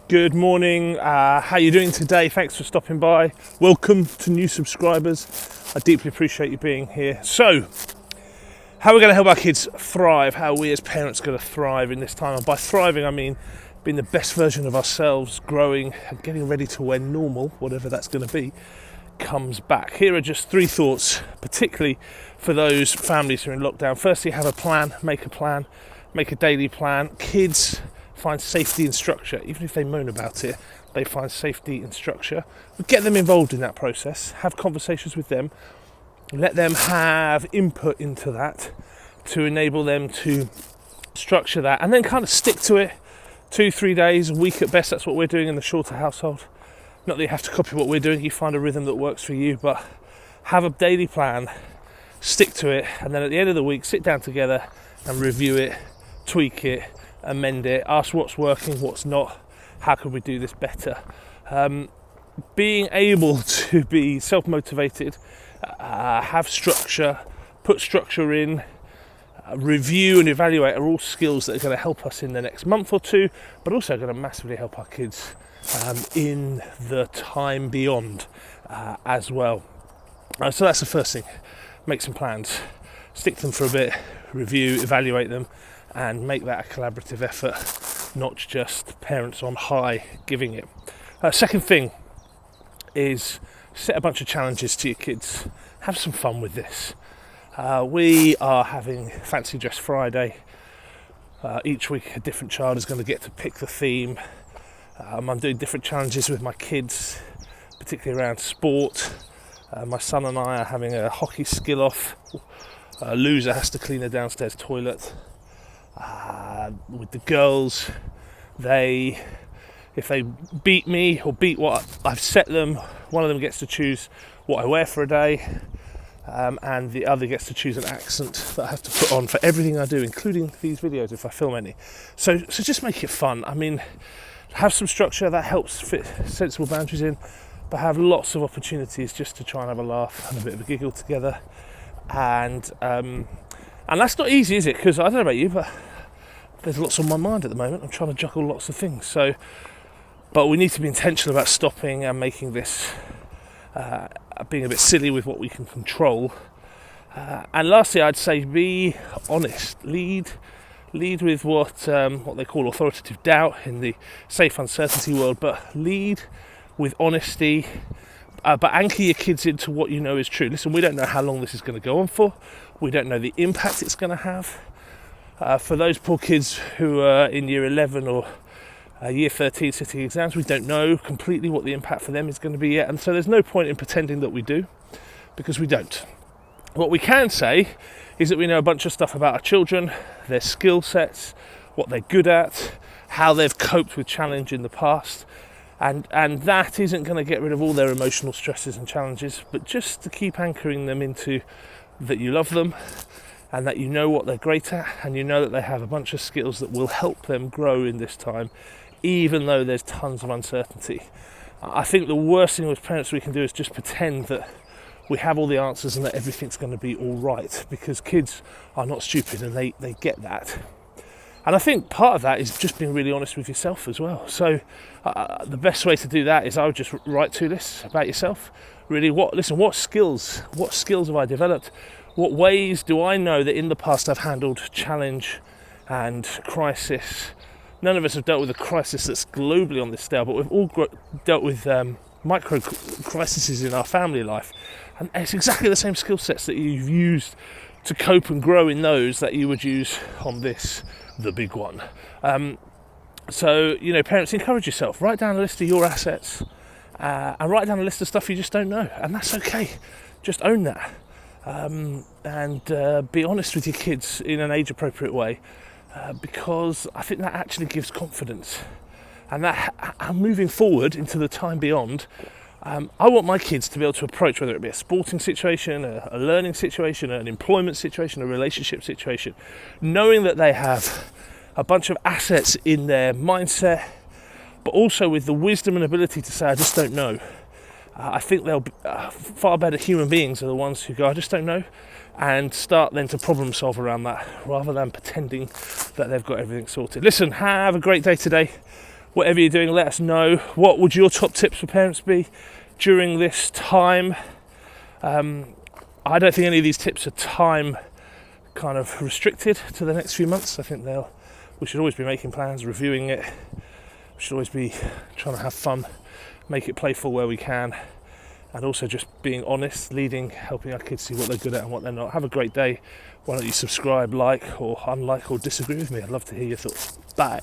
Good morning, how are you doing today? Thanks for stopping by. Welcome to new subscribers. I deeply appreciate you being here. So, how are we going to help our kids thrive? How are we as parents going to thrive in this time? And by thriving, I mean being the best version of ourselves, growing and getting ready to when normal, whatever that's going to be, comes back. Here are just 3 thoughts, particularly for those families who are in lockdown. Firstly, have a plan, make a daily plan. Kids find safety and structure. Even if they moan about it, they find safety and structure. Get them involved in that process, have conversations with them, let them have input into that to enable them to structure that, and then kind of stick to it 2-3 days, a week at best. That's what we're doing in the shorter household. Not that you have to copy what we're doing, you find a rhythm that works for you, but have a daily plan, stick to it, and then at the end of the week sit down together and review it, tweak it, amend it, ask what's working, what's not, how can we do this better. Being able to be self-motivated, have structure, put structure in, review and evaluate are all skills that are going to help us in the next month or 2, but also going to massively help our kids in the time beyond as well. So that's the first thing. Make some plans, stick to them for a bit, review, evaluate them, and make that a collaborative effort, not just parents on high giving it. Second thing is set a bunch of challenges to your kids. Have some fun with this. We are having Fancy Dress Friday. Each week a different child is going to get to pick the theme. I'm doing different challenges with my kids, particularly around sport. My son and I are having a hockey skill off. A loser has to clean the downstairs toilet. With the girls, if they beat me or beat what I've set them, one of them gets to choose what I wear for a day, and the other gets to choose an accent that I have to put on for everything I do, including these videos if I film any. So just make it fun. I mean, have some structure that helps fit sensible boundaries in, but have lots of opportunities just to try and have a laugh and a bit of a giggle together. And that's not easy, is it? Because I don't know about you, but there's lots on my mind at the moment. I'm trying to juggle lots of things. But we need to be intentional about stopping and making this, being a bit silly with what we can control. And lastly, I'd say be honest. Lead with what they call authoritative doubt in the safe uncertainty world, but lead with honesty. But anchor your kids into what you know is true. Listen, we don't know how long this is going to go on for. We don't know the impact it's going to have. For those poor kids who are in year 11 or year 13 sitting exams, we don't know completely what the impact for them is going to be yet. And so there's no point in pretending that we do, because we don't. What we can say is that we know a bunch of stuff about our children, their skill sets, what they're good at, how they've coped with challenge in the past. And that isn't going to get rid of all their emotional stresses and challenges, but just to keep anchoring them into that you love them and that you know what they're great at, and you know that they have a bunch of skills that will help them grow in this time, even though there's tons of uncertainty. I think the worst thing as parents we can do is just pretend that we have all the answers and that everything's going to be all right, because kids are not stupid and they get that. And I think part of that is just being really honest with yourself as well. So the best way to do that is I would just write 2 lists about yourself. Really, what skills have I developed? What ways do I know that in the past I've handled challenge and crisis? None of us have dealt with a crisis that's globally on this scale, but we've all dealt with micro crises in our family life. And it's exactly the same skill sets that you've used to cope and grow in those that you would use on this, the big one. So, parents, encourage yourself. Write down a list of your assets and write down a list of stuff you just don't know. And that's okay. Just own that. And be honest with your kids in an age-appropriate way, because I think that actually gives confidence. And that moving forward into the time beyond, I want my kids to be able to approach, whether it be a sporting situation, a learning situation, an employment situation, a relationship situation, knowing that they have a bunch of assets in their mindset, but also with the wisdom and ability to say, I just don't know. I think they'll be far better human beings are the ones who go, I just don't know, and start then to problem solve around that, rather than pretending that they've got everything sorted. Listen, have a great day today. whatever you're doing, let us know. What would your top tips for parents be during this time? I don't think any of these tips are time kind of restricted to the next few months. I think we should always be making plans, reviewing it. We should always be trying to have fun, make it playful where we can, and also just being honest, helping our kids see what they're good at and what they're not. Have a great day. Why don't you subscribe, like or unlike or disagree with me? I'd love to hear your thoughts. Bye.